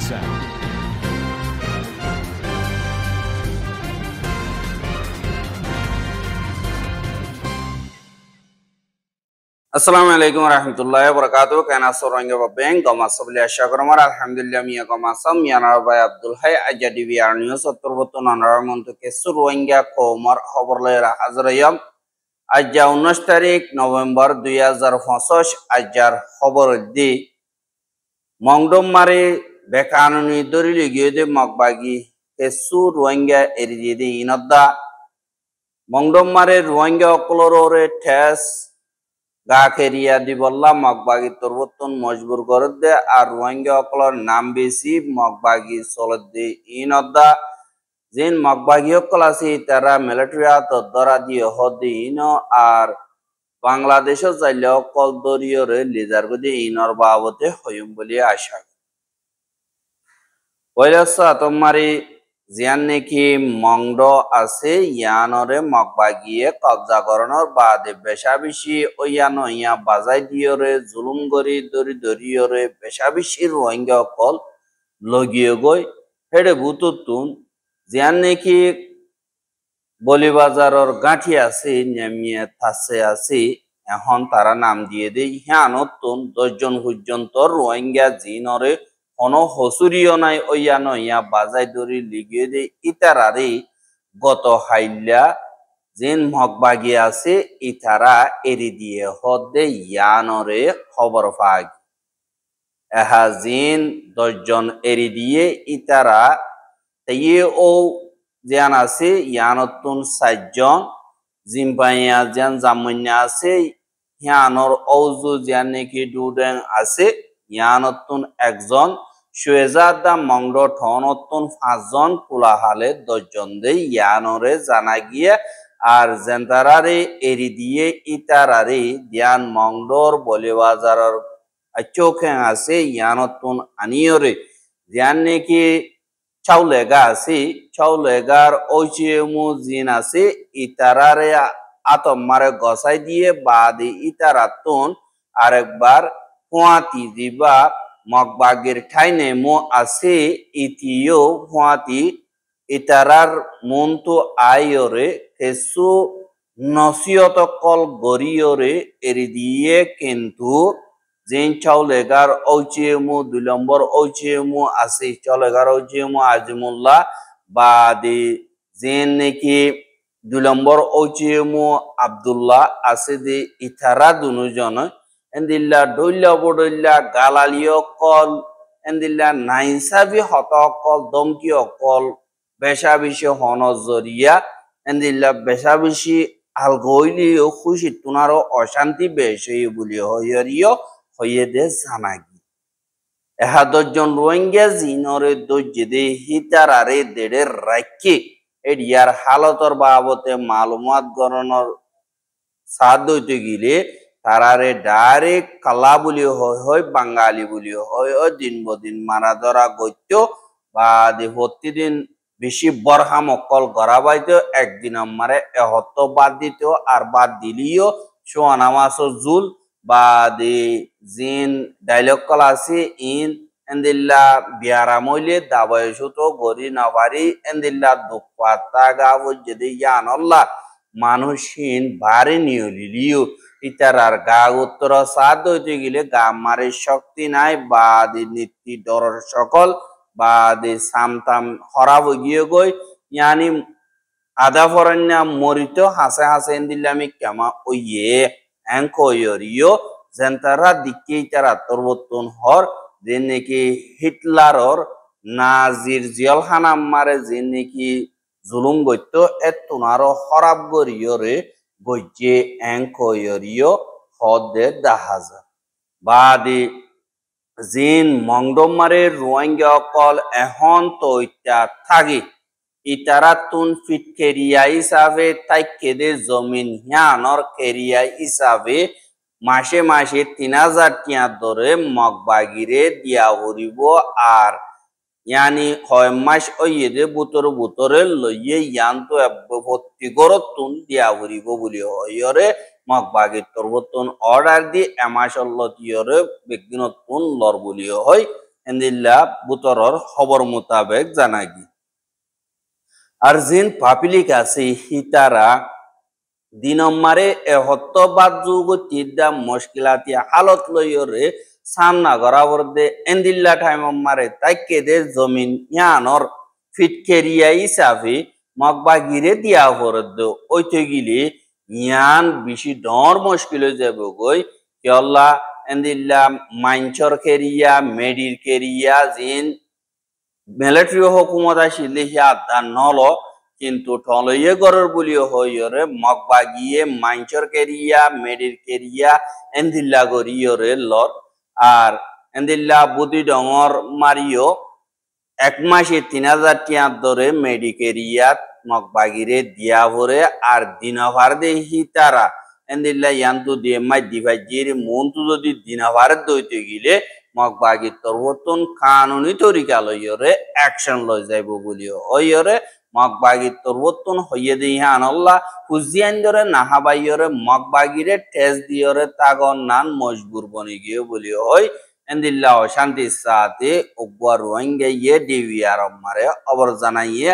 sound. Assalamualaikum warahmatullahi wabarakatuh. Kana sorange babeng goma sabli ashakromar alhamdulillah miya goma sam yana bay Abdul Hay ajadi biar news oturbotu nanar montu ke surwanga komar hoborlera hazrayam ajja 19 tarik November 2025 ajjar hobor di mongdom mare bekanuni dorili gede magbagi ke surwanga erijidi inadda mongdom mare ruwanga kolorore tes Gakeria di bolla magbagi turbutun mojbur gorode ar ruwanga okolor naam besi magbagi solode inodda jin magbagi okolasi tara military to dora di hodi ino ar Bangladesh jaile okol doriyore lizar gudi inor babote hoyum boli asha Oilasa tomari জিয়ান নাকি Maungdaw আছে ইয়ানরে মগবাগিয়ে কবজা করানোর বাদে বেশাবিশি ওয়ানো ইয়া বাজাই দিয়রে জুলুম গরি দরি দরিয়রে বেশাবিশি রোহিঙ্গা অকল লগিয়ে গই হেডে বুতুতুন জিয়ান নাকি বলিবাজারর গাঁঠি আছে নেমিয়ে থাসে আছে এখন তারা নাম দিয়ে দেয় হিয়ানতুন 10 জন পর্যন্ত রোহিঙ্গা জিনরে কোনো হসুরিও নাই ওয়ানো ইয়া বাজাই দরি লিগিয়ে দে ইতারারে গত হাইল্লা জিন মগবাগি আছে ইতারা এরি দিয়ে হদে ইয়ানরে খবর পাগ এহা জিন 10 জন এরি দিয়ে ইতারা ইয়ে ও জিয়ান আছে ইয়ানতুন 4 জন জিম্পাইয়া জিয়ান জামুন্যা আছে হিয়ানর ওজু জিয়ান নাকি ডুডেন আছে ইয়ানতুন একজন শুয়েজাদা মংডো ঠনতুন 5 জন কুলাহালে 10 জন দে ইয়ানরে জানা গিয়ে আর জেন্তারারে এরি দিয়ে ইতারারে দিয়ান মংডোর বলিবাজারর চোখে আছে ইয়ানতুন আনিয়রে দিয়ান নাকি চাউলেগা আছে চাউলেগার ওইচিমু জিন আছে ইতারারে আতমারে গসাই দিয়ে বাদে ইতারাতুন আরেকবার ফুয়াতি দিবা মগবাগের ঠাইনে মো আছে ইতিও ফুয়াতি ইতারার মন্তু আয়রে কেসু নসিয়ত কল গরিয়রে এরি দিয়ে কিন্তু জিন চাউলেগার ঔচিমু 2 নম্বর ঔচিমু আছে চাউলেগার ঔচিমু আজিমুল্লাহ বাদে জিন নাকি 2 নম্বর ঔচিমু আব্দুল্লাহ আছে যে ইতারা দুজন এন্দিল্লা দইল্লা বড়ইল্লা গালালিও কল এন্দিল্লা নাইসাবি হত কল দমকি অকল বেশাবিশি হনজরিয়া এন্দিল্লা বেশাবিশি আলগইলিও খুশি তুনারও অশান্তি বেশি বলি হইরিও হইয়ে দে জানাগি এহা 10 জন রোহিঙ্গা জিনরে দজ্জে হিতারারে দেড়ে রাখি এরিয়ার হালতর বাবতে মালুমাত গণনার সাধ্য হইতে গিলে তারারে ডাইরেক্ট কালা বলি হয় বাঙালি বলি হয় দিন বদিন মারা ধরা গত্য বা প্রতিদিন বেশি বরহাম অকল গড়া বাইতো একদিন আমারে এহত বাদ দিত আর বাদ দিলিও সোয়ানা মাসর জুল বা জিন ডাইলগ কলা আছে ইন এন্দিল্লা বিয়ারা মইলে দাবায়সু তো গরি নাবারি এন্দিল্লা দুপাতা গাব যদি জানল্লা মানুষহীন ভারে নিয়লিলিও ইতারার গা উত্তর সাদ হইতে গেলে গা মারে শক্তি নাই বা নীতি ডরর সকল বা সামতাম হরাব গিয়ে গই ইয়ানি আদা ফরান্না মরিত হাসে হাসে এন্দিল্লামি কেমা ওইয়ে অ্যাঙ্ক ইয়রিও জেন্তারা দিকে ইতারা তরবতন হর যে নাকি হিটলারর নাজির জিয়ল হানাম মারে যে নাকি জুলুম গত্য এতুনারো হরাব গরিয়রে গজ্জে অ্যাঙ্কয়রিও হদে দাহাজা বাদে জিন মংডমারে রোহিঙ্গা অকল এখন তো ইটা থাকি ইতারা তুন ফিট কেরিয়া হিসাবে তাই কেদে জমিন হিয়ানর কেরিয়া হিসাবে মাসে মাসে 3000 টিয়া ধরে মগবাগিরে দিয়া হরিব আর ইয়ানি 6 মাস ওইয়ে বুতর বুতরে লইয়ে ইয়ান তো ভর্তি গরতুন দিয়া হরিব বলি হইরে মগবাগি তরবতুন অর্ডার দি এমাসল্লতিয়রে বেগিনতুন লর বলি হয় এন্দিল্লা বুতরর খবর মোতাবেক জানাগি আর জিন পাবলিক আছে হিতারা দিনম্মারে হত্যবাদ যুগ তিদ্দা মুশকিলাতি হালত লইরে সামনা গরাবরদে এন্দিল্লা টাইমম্মারে তাইকে দে জমিন ইয়ানর ফিটকেরিয়া হিসাবে মগবাগিরে দিয়া হরদ ওইতে গিলে ইয়ান বেশি ডর মুশকিল হয়ে যাবে গই কেল্লা এন্দিল্লা মাইনচর কেরিয়া মেডির কেরিয়া জিন মিলিটারি হুকুমত আসিলে হিয়া দা নল কিন্তু টলইয়ে গরর বলিও হইরে মগবাগিয়ে মাইনচর কেরিয়া মেডির কেরিয়া এন্দিল্লা গরিয়রে লর আর এন্দিল্লা বুদি ডঙর মারিও 1 মাসে 3000 টিয়া ধরে মেডিকেরিয়াত মগবাগিরে দিয়া ভরে আর দিনভার দেহি তারা এন্দিল্লা ইয়ান্তু দিয়ে মাই দিভাজির মন্তু যদি দিনভার দইতে গিলে মগবাগির তরবতন কানুনি তরিকা লইরে অ্যাকশন লই যাইব বলিও ওইরে মগবাগির তরবতন হইয়ে দিই আনল্লাহ হুজিয়ান ধরে নাহাবাইরে মগবাগিরে টেস্ট দিয়রে তাগন নান মজবুর বনি গিয়ে বলিও ওই এন্দিল্লা অশান্তি সাথে উগবার রোহিঙ্গা ইয়ে ডিভিআর মারে অবর জানাইয়ে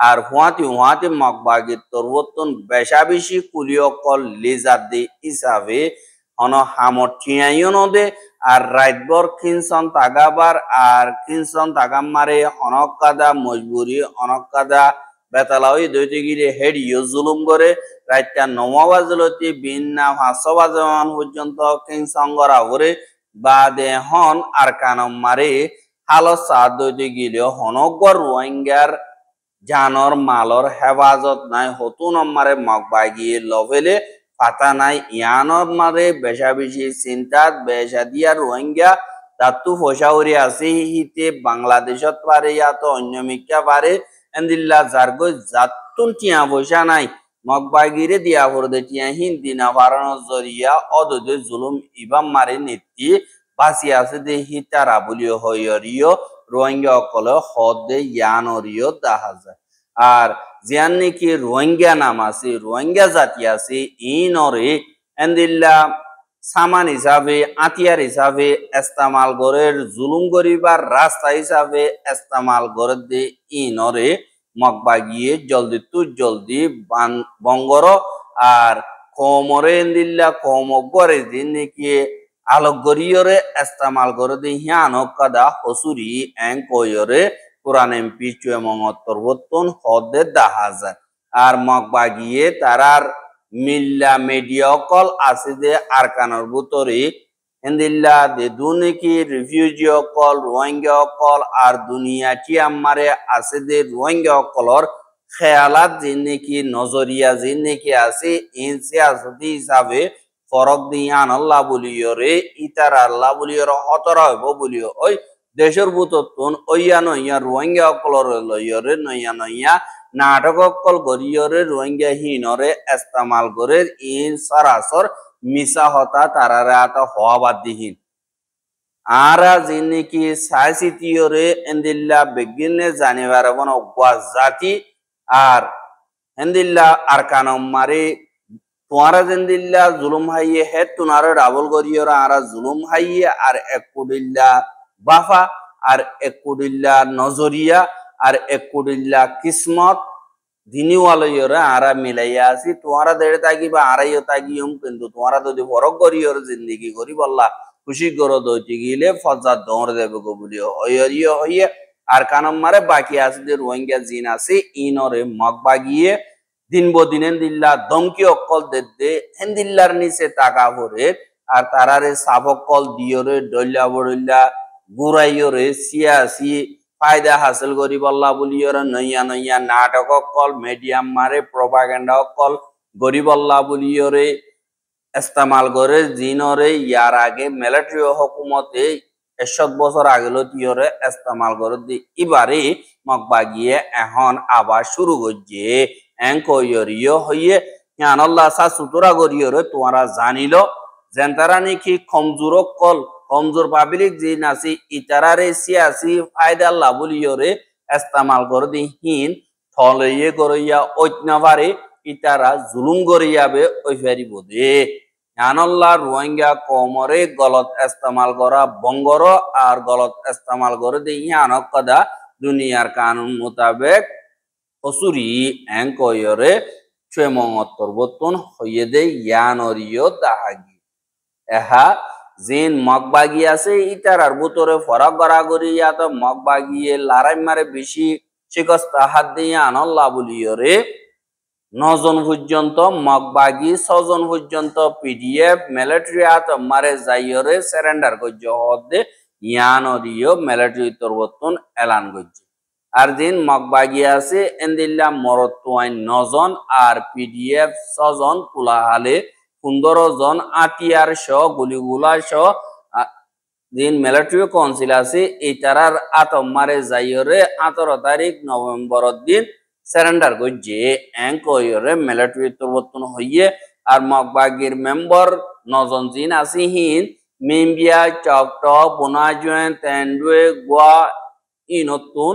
আর হুয়াতে মগবাগির তরবতন বেশা বেশি কুলিও কল লিজার দে হিসাবে হন হামর ঠিয়াইও নদে আর রাইটবর খিনসন তাগাবার আর খিনসন তাগাম মারে অনকাদা মজবুরি অনকাদা বেতালাওই দইতে গিয়ে হেড ইউ জুলুম করে রাইটটা 9 বাজলতি বিন্না 500 বাজমান পর্যন্ত খিনসন গরা ভরে বাদে হন আর কানম মারে হালো সাদ দইতে গিয়ে হনগর রোহিঙ্গার জানর মালর হেফাজত নাই হতুন মারে মগবাগিয়ে লভেলে পাতা নাই ইয়ানর মারে বেশা বেশি চিন্তাত বেশা দিয়া রোহিঙ্গা তাতু ফসাউরি আছে হিতে বাংলাদেশত পারে ইয়াতো অন্য মিকা পারে এন্দিল্লা জারগো জাতুন টিয়া পয়সা নাই মগবাগিরে দিয়া ভরদে টিয়া হিন্দি না বাড়ানোর জরিয়া অদদে জুলুম ইবাম মারে নীতি বাসি আছে দে হিতারা বলিও হইয়রিও রোহিঙ্গা অকলে হদে ইয়ানরিও দেখা যায় আর জিয়ান নাকি রোহিঙ্গা নাম আছে রোহিঙ্গা জাতি আছে ইনরে এন্দিল্লা সামান হিসাবে আতিয়ার হিসাবে ইস্তেমাল করে জুলুম করিবার রাস্তা হিসাবে ইস্তেমাল করে দে ইনরে মগবাগিয়ে জলদি বঙ্গর আর কমরে এন্দিল্লা কম করে দিন নাকি আলোক গরিয়রে ইস্তেমাল করে দে হিয়ানক কাদা হসুরি এং কয়রে কোরআন এমপি চুয়েমতন হদে দেখা যায় আর মগবাগিয়ে তারার মিল্লা মিডিয়া কল আছে যে আরকানোর ভিতরে এন্দিল্লা দে দুনিকি রিফিউজি কল রোহিঙ্গা কল আর দুনিয়া টিয়ামারে আছে যে রোহিঙ্গা কলর খেয়ালাত যে নাকি নজরিয়া যে নাকি আছে ইনসিয়াসতি হিসাবে ফরক দিয়ে আল্লাহ বলিও রে ইতার আল্লাহ বলিও হতরা হইব বলিও ওই দেশের বুতন ওইয়া নইয়া রোহিঙ্গা অকলর লইয়রে নইয়া নাটক অকল গরিয়রে রোহিঙ্গা হিনরে ইস্তেমাল করে ইন সরাসর মিশা হতা তারারে আতা হওয়া বাদ দিহীন আরা যিনিকি সাইসিটিয়রে এন্দিল্লা বেগিনে জানিবার বন অগুয়া জাতি আর এন্দিল্লা আর কানম মারে তোমারা যেন্দিল্লা জুলুম হাইয়ে হে তুনারে ডাবল গরিয়রা আরা জুলুম হাইয়ে আর এক কুডিল্লা বাফা আর এক কুডিল্লা নজরিয়া আর এক কুডিল্লা কিসমত দিনিওয়ালয়রা আরা মিলাইয়া আছি তোমারা দেড়ে তাকিবা আড়াইও তাকিয়ম কিন্তু তোমারা যদি বরক গরিয়র জিন্দিগি করি বললা খুশি গর দইতে গিলে ফজা দৌড় দেবে গো বলিও হইয়রিও হইয়ে আর কানম মারে বাকি আছে যে রোহিঙ্গা জিন আছে ইনরে মগবাগিয়ে দিন বদিন দিল্লা দমকি অকল দে হেন্দিল্লার নিচে টাকা ভরে আর তারারে সাবকল দিয়রে ডল্লা বড়ল্লা গুড়াইয়রে সিয়াসি ফায়দা হাসিল করি বল্লা বলিয়রে নইয়া নাটক কল মিডিয়াম মারে প্রপাগান্ডা কল গরিবল্লা বলিয়রে ইস্তেমাল করে জিনরে ইয়ার আগে মিলিটারি হুকুমতে 100 বছর আগেলো তিয়রে ইস্তেমাল করে দি এবারে মগবাগিয়ে এখন আবার শুরু করছে এঙ্কয়রিও হইয়ে আল্লাহ সা সুতরা গরিয়রে তোমরা জানিল যেন তারা নাকি কমজোর পাবলিক যে নাসি ইতারারে সিয়াসি ফায়দা আল্লাহ বলিয়রে ইস্তেমাল করে দি হিন থলইয়ে গরিয়া ঐতনাবারে ইতারা জুলুম গরিয়াবে ওই ফেরি বোধে আনল্লাহ রোহিঙ্গা কোমরে গলত ইস্তেমাল করা বঙ্গর আর গলত ইস্তেমাল করে দিয়ে আনক কদা দুনিয়ার কানুন মোতাবেক হসুরি এঙ্কয়রে চুয়েমঙ্গত্তর বতুন হইয়ে দে ইয়ানরিয় দাহাগি এহা জিন মগবাগি আছে ইতারার ভিতরে ফরাক গড়াগড়ি ইয়াত মগবাগিয়ে লারাই মারে বেশি শিকস্তা হাত দিয়ে আনল্লাহ বলিয়রে 9 জন পর্যন্ত মগবাগি 6 জন পর্যন্ত পিডিএফ মিলিটারি আত মারে যাইয়রে সারেন্ডার গজ্জ হদে ইয়ানরিয় মিলিটারি তরবতন এলান গজ্জ আর দিন মগবাগি আছে এন্দিল্লা মরতুয়াইন 9 জন আর পিডিএফ 6 জন কুলাহালে 15 জন আটিয়ার সহ গুলিগুলা সহ দিন মিলিটারি কাউন্সিল আছে এই তারার আতম মারে যাইয়রে 18 তারিখ নভেম্বর দিন সারেন্ডার গজ্জে এঙ্কয়রে মিলিটারি তরবতন হইয়ে আর মগবাগির মেম্বার 9 জন জিন আছে হিন মেম্বিয়া চকটক বোনাজুয়েন তেন্ডুয়ে গোয়া ইনতুন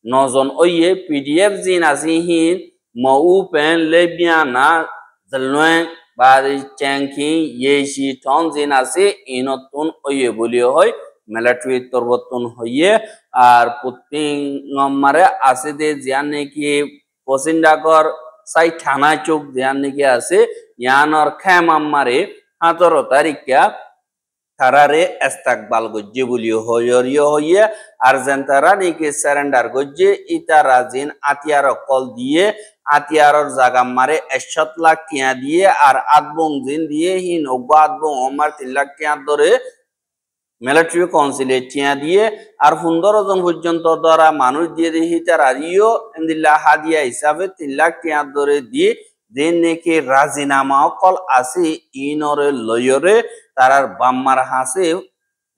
9 জন ওইয়ে পিডিএফ জিন আছে হিন মউ পেন লেবিয়ানা জলওয়ে বারি চ্যাংকি ইয়েশি টন জিন আছে ইনতুন ওইয়ে বলিও হয় মিলিটারি তরবতন হইয়ে আর পুতিং মারে আছে দে জিয়ান নাকি পসিন্ডাকর সাই থানা চোক জিয়ান নাকি আছে ইয়ানর খেমাম মারে 17 তারিখা তারারে ইস্তেকবাল গজ্জে বলিও হইয়রিও হইয়ে আর্জেন্টারা নাকি সারেন্ডার গজ্জে ইতারা জিন আতিয়ার কল দিয়ে আতিয়ারর জায়গা মারে 61 লাখ টিয়া দিয়ে আর আদবং জিন দিয়ে হিন ওগা আদবং ওমার 3 লাখ টিয়া ধরে মিলিটারি কাউন্সিলে টিয়া দিয়ে আর 15 জন পর্যন্ত ধরা মানুষ দিয়ে দেখি তার আরিও ইন্দিল্লা হাদিয়া হিসাবে 3 লাখ টিয়া ধরে দিয়ে দিন নাকি রাজিনামা কল আছে ইনরে লয়রে তারার বাম্মার হাসে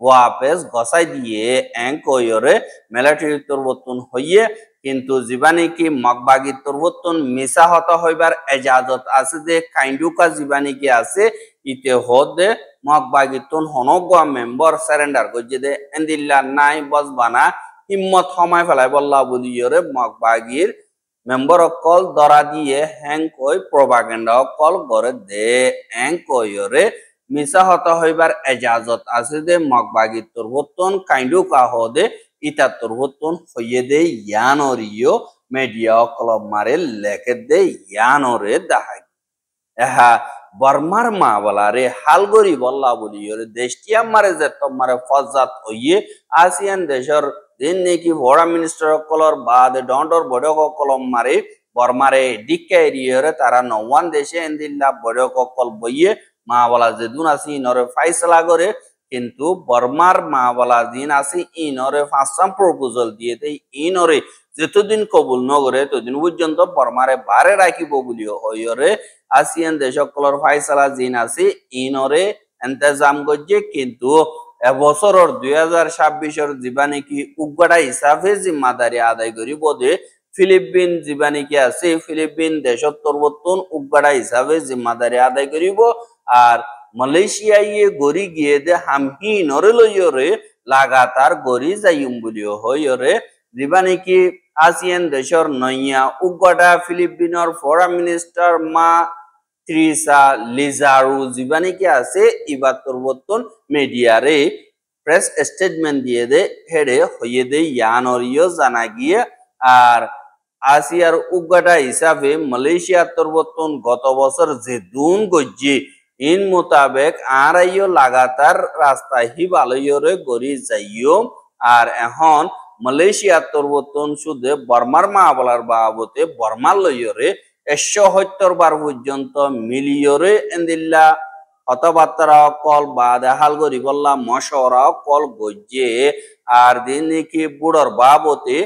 ওয়াপেস গসাই দিয়ে এঙ্কয়রে মিলিটারি তরবতন হইয়ে কিন্তু জীবানী কি মগবাগি তরবতন মিশা হতা হইবার এজাজত আছে যে কাইন্ডুকা জীবানী কি আছে ইতে হদে মগবাগিতুন হনগা মেম্বার সারেন্ডার গজ্জে দে এন্দিল্লা নাই বজবানা হিম্মত সময় ফেলাই বল্লা বলিয়রে মগবাগির মেম্বার কল দরা দিয়ে হ্যাং কই প্রপাগান্ডা কল করে দে এঙ্কয়রে মিশা হতা হইবার এজাজত আছে যে মগবাগি তরবতন কাইন্ডুকা হদে ইতা তরবতন হইয়ে দে ইয়ানরিও মিডিয়া কলম মারে লেখে দে ইয়ানরে দাহাই এহা বর্মার মা বলারে হালগরি বল্লা বলিয়রে দেশটিয়া মারে যে তোমারে ফজাত হইয়ে আসিয়ান দেশের দিন নাকি ফরেন মিনিস্টার কলর বাদ ডন্ডর বড়ক কলম মারে বর্মারে ডিক্কা এরিয়রে তারা নওয়ান দেশে এন্দিল্লা বড়ক কল বইয়ে মা বলা যে দুন আসি নরে ফাইসলা করে কিন্তু বর্মার মা বলা দিন আসি ইনরে ফাঁসাম প্রপোজাল দিয়ে দেই ইনরে যতদিন কবুল নগরে ততদিন পর্যন্ত বর্মারে বারে রাখিব বলিও হইরে আসিয়ান দেশকলর ফাইসালা জিন আছে ইনরে ইন্তজাম করছে কিন্তু এবছরের 2026 জীবানী কি উগড়া হিসাবে জিম্মাদারি আদায় করিব দে ফিলিপিন জীবানী কি আছে ফিলিপিন দেশত তরবতন উগড়া হিসাবে জিম্মাদারি আদায় করিব আর মালয়েশিয়ায় গড়ি গিয়ে দে হামহি নরে লইরে লাগাতার গড়ি যাইম বলিও হইরে জীবানী কি আসিয়ান দেশের নইয়া উগড়া ফিলিপিনের ফরেন মিনিস্টার মা ত্রিসা লিজারু জীবানী কি আছে ইবার তরবতন মিডিয়ারে প্রেস স্টেটমেন্ট দিয়ে দে হেডে হইয়ে দে ইয়ানরিও জানা গিয়ে আর আসিয়ার উগড়া হিসাবে মালয়েশিয়ার তরবতন গত বছর যে দুন গজ্জি ইন মোতাবেক আরাইও লাগাতার রাস্তা হিবালয়রে গড়ি যাইও আর এখন মালয়েশিয়ার তরবতন শুধু বর্মার মা বলার বাবতে বর্মার লইরে 170 বার পর্যন্ত মিলিয়রে এন্দিল্লা হতবার্তারা কল বা দেহাল গরি বললা মশওয়ারা কল গজ্জে আর দিন কি বুড়র বাবতে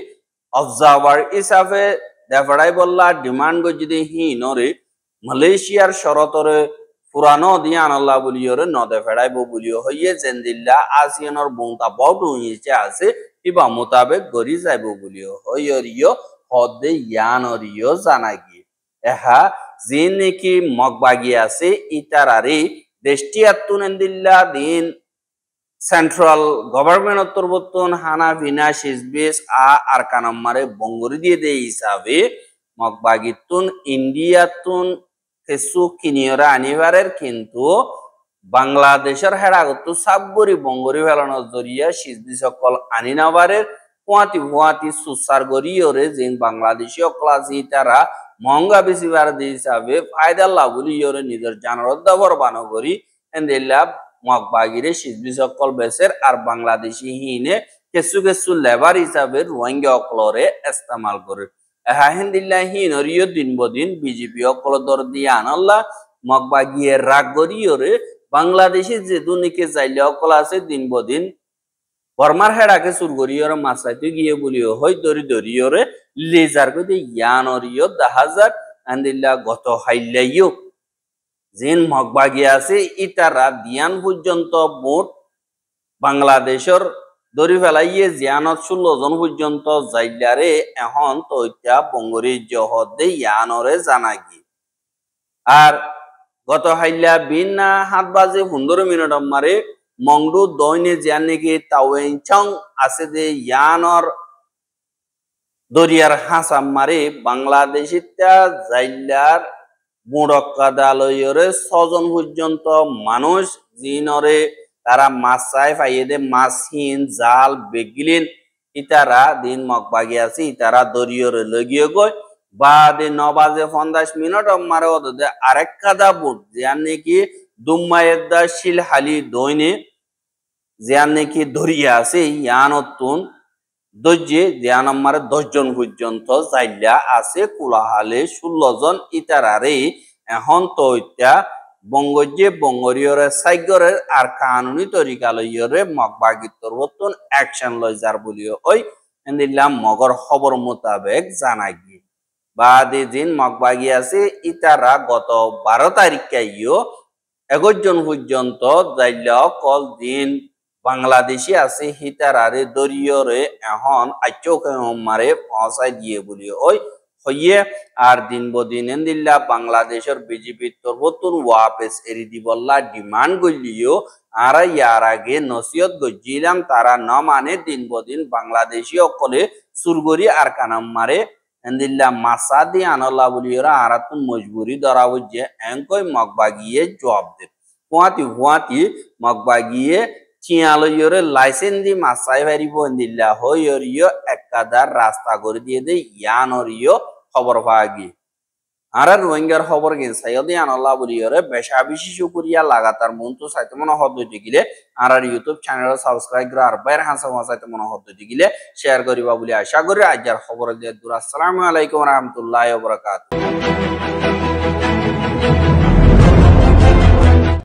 অবজার্ভার হিসাবে দেফড়াই বললা ডিমান্ড গজ্জে হিনরে মালয়েশিয়ার শরতরে পুরানো দিয়ান আল্লাহ বলিয়রে নদে ফেড়াইব বলিও হইয়ে জেন্দিল্লা আসিয়ানোর বংতা বড় নিচে আছে ইবা মোতাবেক গড়ি যাইব বলিও হইয়রিও হদে ইয়ানরিও জানা গিয়ে এহা জিন নাকি মগবাগি আছে ইতারারি দেশটি আত্মনেন্দিল্লা দিন সেন্ট্রাল গভর্নমেন্ট তরবতন হানা ভিনা শিজবিস আর কানাম্মারে বঙ্গরি দিয়ে দেয় হিসাবে মগবাগিতুন ইন্ডিয়াতুন কিছু কিনিয়রা আনিবারের কিন্তু বাংলাদেশের হেরাগত সাবগরি বঙ্গরি ফেলানোর জরিয়া সিজদি সকল আনিনাবারের পোয়াতি সুসার গরিয়রে যেন বাংলাদেশি অকলাসি তারা মহঙ্গা বেশি বার হিসাবে ফায়দা লাভুলি ইয়রে নিজের জানার দাবর বানো করি এন্দিল্লা মগবাগিরে সিজদি সকল বেসের আর বাংলাদেশি হিনে কেসু লেবার হিসাবে রোহিঙ্গা অকলরে ইস্তেমাল করে এহাহিন্দিল্লা হিনরিয় দিন বদিন বিজেপি অকল দর দিয়ে আনাল্লা মগবাগিয়ে রাগ গরিয়রে বাংলাদেশে যে দুনিকে যাইলে অকল আছে দিন বদিন বর্মার হেডাকে সুরগরিয়র মাসাইতে গিয়ে বলিও হই দরিয়রে লেজার কইতে ইয়ানরিয় দাহাজার আন্দিল্লা গত হাইলাইও যেন মগবাগি আছে ইটারা দিয়ান পর্যন্ত মোট বাংলাদেশের দরি ফেলাইয়ে জিয়ানত 16 জন পর্যন্ত যাইলারে এখন তৈতা বঙ্গরি জহদে ইয়ানরে জানাগি আর গত হাইলা বিনা 7:15 মারে মংডু দইনে জিয়ান নাকি তাওয়েনচং আছে যে ইয়ানর দরিয়ার হাসাম মারে বাংলাদেশিতা জাইলার মুড়ক্কাদালয়রে 6 জন পর্যন্ত মানুষ জিনরে তারা মাছ চাই পাইয়ে দে মাছহীন জাল বেগিলিন ইতারা দিন মগবাগি আছে ইতারা দরিয়রে লগিয়ে গয় বা দে 9:50 মারে ওদে আরেক কাদা বুট জিয়ান নাকি দুম্মায়েদা শিলহালি দইনে জিয়ান নাকি দরিয়া আছে ইয়ানতুন দজ্জে জিয়ান মারে 10 জন পর্যন্ত যাইলা আছে কুলাহালে 16 জন ইতারারে এখন তো ইতা বঙ্গজে বঙ্গরিয়রে সাইগরে আর কানুনি তরিকা লইয়রে মগবাগিতর বতন অ্যাকশন লই যার বলিও ওই এন্দিল্লাম মগর খবর মোতাবেক জানাগি বাদে দিন মগবাগি আছে ইতারা গত 12 তারিখ কাইও 11 জন পর্যন্ত যাইলা কল দিন বাংলাদেশি আছে হিতারারে দরিয়রে এখন আচোকে মারে পৌঁছাই দিয়ে বলিও ওই হইয়ে আর দিন বদিন এন্দিল্লা বাংলাদেশের বিজেপি তরবতুন ওয়াপেস এরি দিবল্লা ডিমান্ড গলিও আর ইয়ার আগে নসিহত গজিলাম তারা ন মানে দিন বদিন বাংলাদেশি অকলে সুরগরি আর কানাম মারে এন্দিল্লা মাসা দি আনল্লা বলিওরা আরাতুন মজবুরি ধরা বুঝে এঙ্কই মগবাগিয়ে জবাব দে হুয়াতি মগবাগিয়ে চিয়ালইয়রে লাইসেন্স দি মাসাই ভারিব এন্দিল্লা হইয়রিও একাদার রাস্তা করে দিয়ে দে ইয়ানরিও খবর পাগি আর রোহিঙ্গার খবর গেন সাইয়দি আনাল্লাহ বলিয়রে বেশা বেশি শুকরিয়া লাগাতার মন্তু সাইতে মনে হদ্দুটি গিলে আর ইউটিউব চ্যানেল সাবস্ক্রাইব করে আর বাইর হাসা সাইতে মনে হদ্দুটি গিলে শেয়ার করিবা বলি আশা করি আজকের খবর দিয়ে দূর আসসালামু আলাইকুম ওয়া রাহমাতুল্লাহি ওয়া বারাকাতুহু।